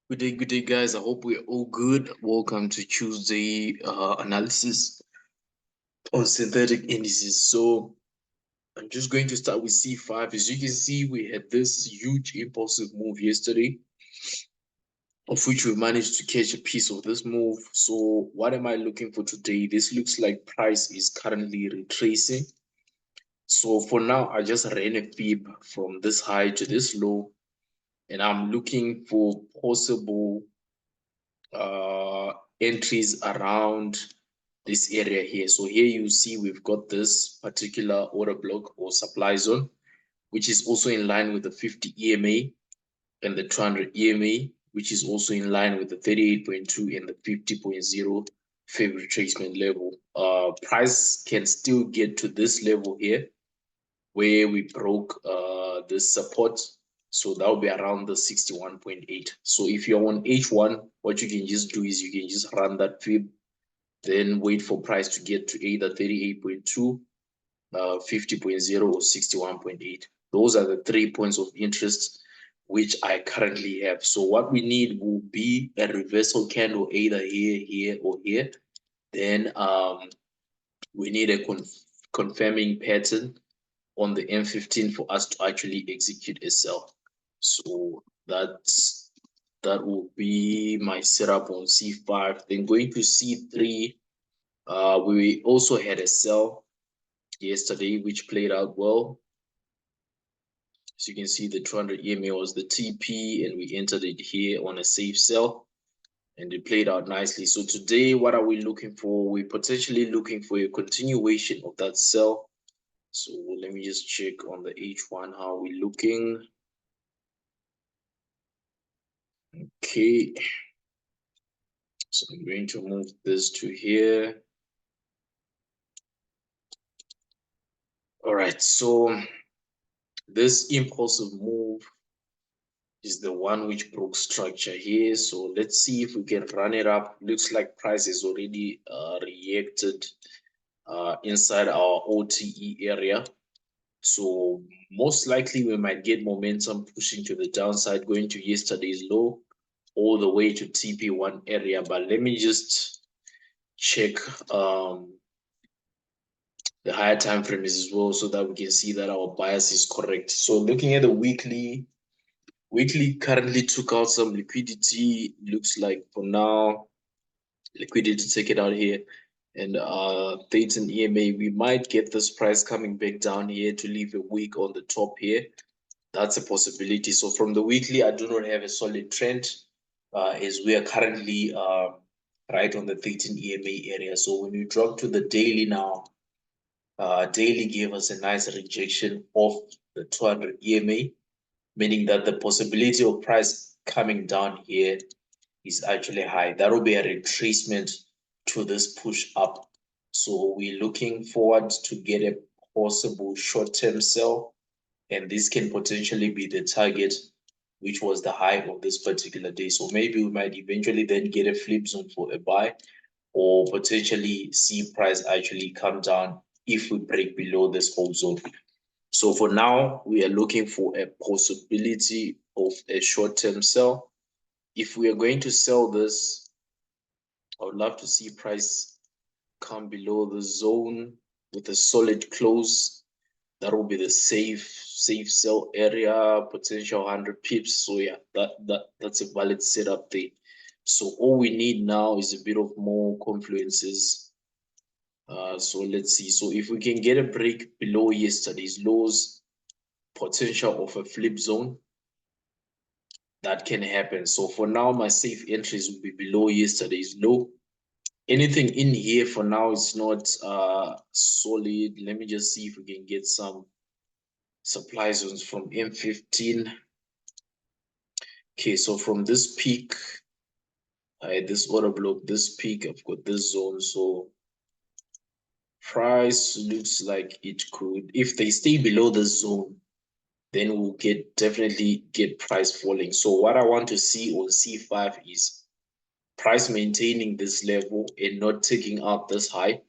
Good day, guys. I hope we're all good. Welcome to Tuesday analysis on synthetic indices. So I'm just going to start with C5. As you can see, we had this huge impulsive move yesterday, of which we managed to catch a piece of this move. So what am I looking for today? This looks like price is currently retracing. So for now, I just ran a fib from this high to this low, and I'm looking for possible uh, entries around this area here. So here you see we've got this particular order block or supply zone, which is also in line with the 50 EMA and the 200 EMA, which is also in line with the 38.2 and the 50.0 favorite retracement level. Price can still get to this level here where we broke this support. So that will be around the 61.8. So if you're on H1, what you can just do is you can just run that fib, then wait for price to get to either 38.2, 50.0, or 61.8. Those are the 3 points of interest which I currently have. So what we need will be a reversal candle either here, here, or here. Then we need a confirming pattern on the M15 for us to actually execute a sell. So that will be my setup on C5. Then going to C3, we also had a sell yesterday, which played out well. As you can see, the 200 EMA was the TP, and we entered it here on a safe sell, and it played out nicely. So today, what are we looking for? We're potentially looking for a continuation of that sell. So let me just check on the H1 how we're looking. Okay, so I'm going to move this to here. All right, so this impulsive move is the one which broke structure here. So let's see if we can run it up. Looks like price is already reacted inside our OTE area. So most likely we might get momentum pushing to the downside, going to yesterday's low all the way to TP1 area. But let me just check the higher time frames as well so that we can see that our bias is correct. So looking at the weekly currently took out some liquidity. Looks like for now liquidity to take it out here, and J10 EMA, we might get this price coming back down here to leave a wick on the top here. That's a possibility. So from the weekly, I do not have a solid trend as we are currently right on the J10 EMA area. So when you drop to the daily now, daily gave us a nice rejection of the 200 EMA, meaning that the possibility of price coming down here is actually high. That will be a retracement to this push up. So we're looking forward to get a possible short-term sell, and this can potentially be the target, which was the high of this particular day. So maybe we might eventually then get a flip zone for a buy, or potentially see price actually come down if we break below this whole zone. So for now, we are looking for a possibility of a short-term sell. If we are going to sell this, I would love to see price come below the zone with a solid close. That will be the safe sell area, potential 100 pips. So yeah, that's a valid setup there. So all we need now is a bit of more confluences. So let's see. So if we can get a break below yesterday's lows, potential of a flip zone, that can happen. So for now, my safe entries will be below yesterday's low. Anything in here for now is not solid. Let me just see if we can get some supply zones from M15. Okay, so from this peak, this order block, this peak, I've got this zone. So price looks like it could, if they stay below this zone, then we'll definitely get price falling. So what I want to see on C5 is price maintaining this level and not taking out this high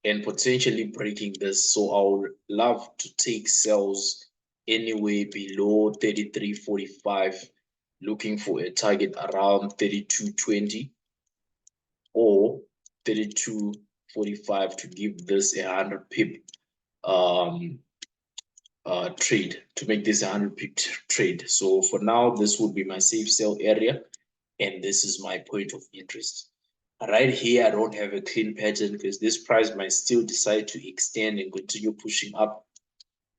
and potentially breaking this. So I would love to take sells anywhere below 33.45 looking for a target around 32.20 or 32.45 to give this a 100 pip trade, to make this a 100 pip trade. So for now, this would be my safe sell area, and this is my point of interest. Right here, I don't have a clean pattern because this price might still decide to extend and continue pushing up.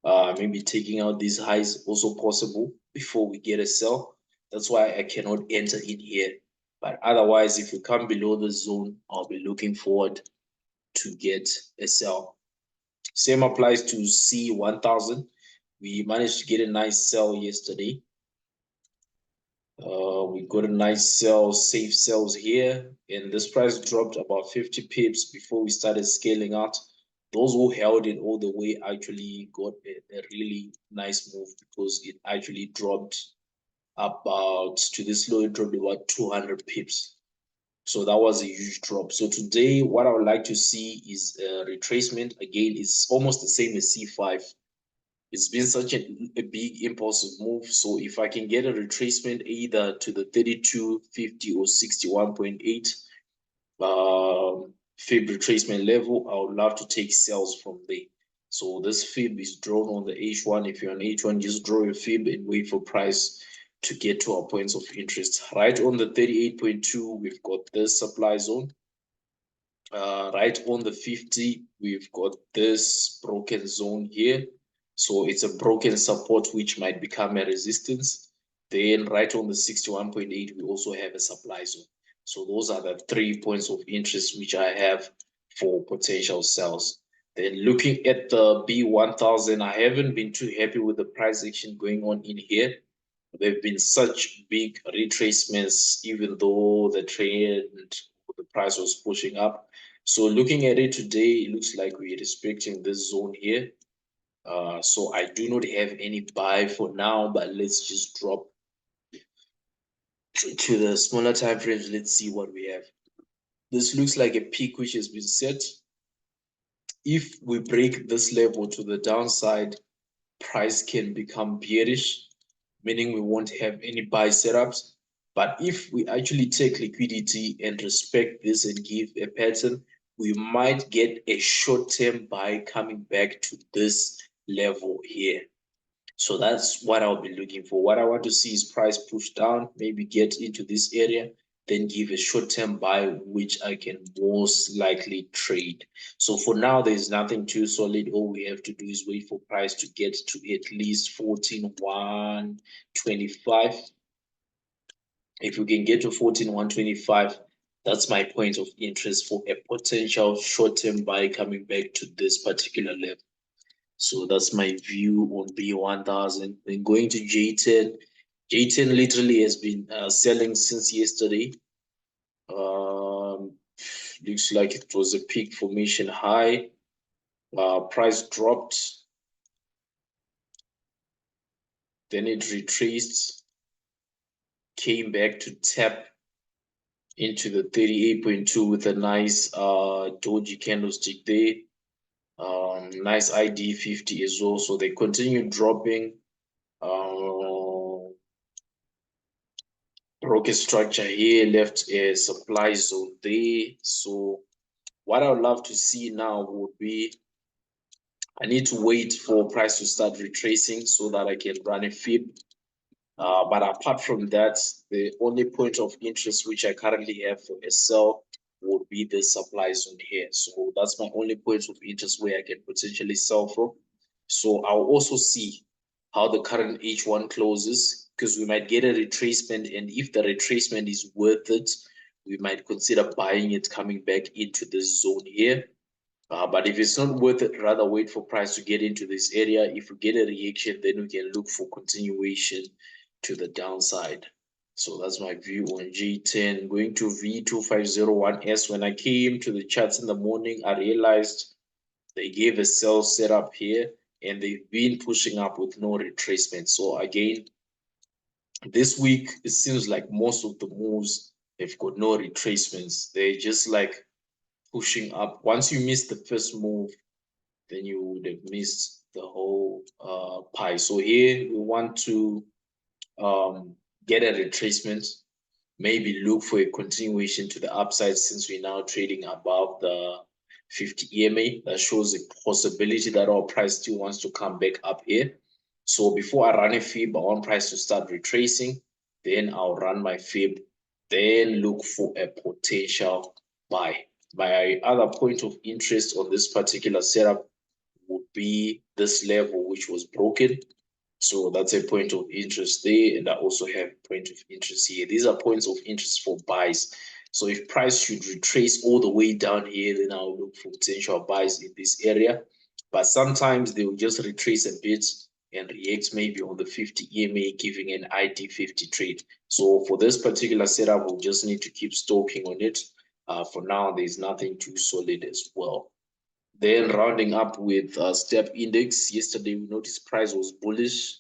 Maybe taking out these highs also possible before we get a sell. That's why I cannot enter in here. But otherwise, if we come below the zone, I'll be looking forward to get a sell. Same applies to C1000. We managed to get a nice sell yesterday. We got a nice sell, safe sells here, and this price dropped about 50 pips before we started scaling out. Those who held it all the way actually got a really nice move, because it actually dropped about to this low. It dropped about 200 pips. So that was a huge drop. So today, what I would like to see is a retracement. Again, it's almost the same as C5. It's been such a big impulsive move. So if I can get a retracement either to the 32.50 or 61.8 fib retracement level, I would love to take sales from there. So this fib is drawn on the H1. If you're on H1, just draw your fib and wait for price to get to our points of interest. Right on the 38.2, we've got this supply zone. Right on the 50, we've got this broken zone here. So it's a broken support which might become a resistance. Then right on the 61.8, we also have a supply zone. So those are the 3 points of interest which I have for potential sales. Then looking at the B1000, I haven't been too happy with the price action going on in here. There have been such big retracements, even though the trend, the price was pushing up. So looking at it today, it looks like we're respecting this zone here. So I do not have any buy for now, but let's just drop to the smaller time frames. Let's see what we have. This looks like a peak which has been set. If we break this level to the downside, price can become bearish, meaning we won't have any buy setups. But if we actually take liquidity and respect this and give a pattern, we might get a short-term buy coming back to this level here. So that's what I'll be looking for. What I want to see is price push down, maybe get into this area, then give a short-term buy, which I can most likely trade. So for now, there's nothing too solid. All we have to do is wait for price to get to at least 14,125. If we can get to 14,125, that's my point of interest for a potential short-term buy coming back to this particular level. So that's my view on B1000. Then going to J10. J10 literally has been selling since yesterday. Looks like it was a peak formation high. Price dropped. Then it retraced. Came back to tap into the 38.2 with a nice doji candlestick there. Nice ID 50 as well. So they continue dropping. Broke a structure here, left a supply zone there. So what I would love to see now would be, I need to wait for price to start retracing so that I can run a fib. But apart from that, the only point of interest which I currently have for a sell would be the supply zone here. So that's my only point of interest where I can potentially sell from. So I'll also see how the current H1 closes, because we might get a retracement, and if the retracement is worth it, we might consider buying it coming back into this zone here. But if it's not worth it, rather wait for price to get into this area. If we get a reaction, then we can look for continuation to the downside. So that's my view on J10. Going to V2501S. When I came to the charts in the morning, I realized they gave a sell setup here, and they've been pushing up with no retracement. So again, this week, it seems like most of the moves, they've got no retracements. They're just like pushing up. Once you miss the first move, then you would have missed the whole pie. So here we want to get a retracement, maybe look for a continuation to the upside since we're now trading above the 50 EMA. That shows a possibility that our price still wants to come back up here. So before I run a fib, I want price to start retracing. Then I'll run my fib, then look for a potential buy. My other point of interest on this particular setup would be this level, which was broken. So that's a point of interest there. And I also have a point of interest here. These are points of interest for buys. So if price should retrace all the way down here, then I'll look for potential buys in this area. But sometimes they will just retrace a bit and react maybe on the 50 EMA, giving an ID 50 trade. So for this particular setup, we'll just need to keep stalking on it. For now, there's nothing too solid as well. Then rounding up with step index, yesterday we noticed price was bullish.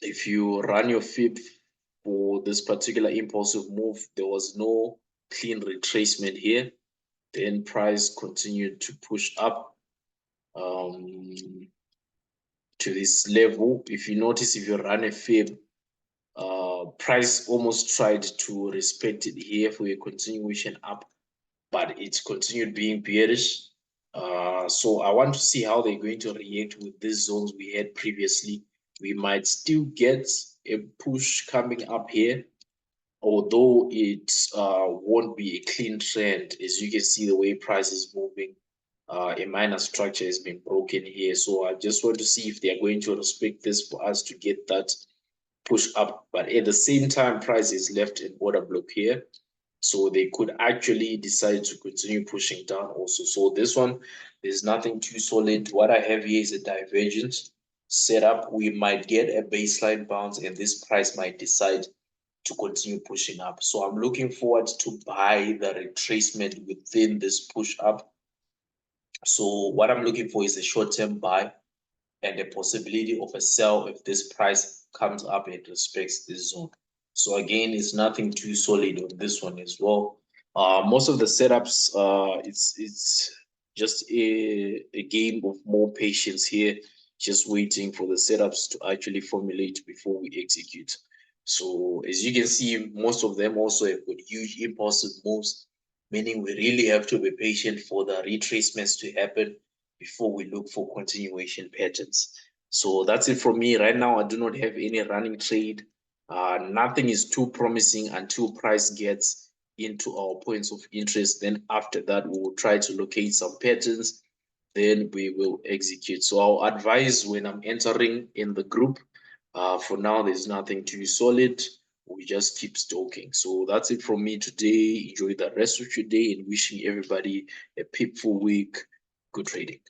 If you run your fib for this particular impulsive move, there was no clean retracement here. Then price continued to push up to this level. If you notice, if you run a fib, price almost tried to respect it here for a continuation up, but it continued being bearish. So I want to see how they're going to react with these zones we had previously. We might still get a push coming up here, although it won't be a clean trend. As you can see, the way price is moving, a minor structure has been broken here. So I just want to see if they are going to respect this for us to get that push up. But at the same time, price is left an order block here. So they could actually decide to continue pushing down also. So this one, there's nothing too solid. What I have here is a divergent setup. We might get a baseline bounce and this price might decide to continue pushing up. So I'm looking forward to buy the retracement within this push up. So what I'm looking for is a short-term buy and the possibility of a sell if this price comes up and respects this zone. So again, it's nothing too solid on this one as well. Most of the setups, it's just a game of more patience here, just waiting for the setups to actually formulate before we execute. So as you can see, most of them also have got huge impulsive moves, meaning we really have to be patient for the retracements to happen before we look for continuation patterns. So that's it from me. Right now, I do not have any running trade. Nothing is too promising until price gets into our points of interest. Then after that, we will try to locate some patterns. Then we will execute. So I'll advise when I'm entering in the group. For now, there's nothing too solid. We just keep stalking. So that's it from me today. Enjoy the rest of your day and wishing everybody a peaceful week. Good trading.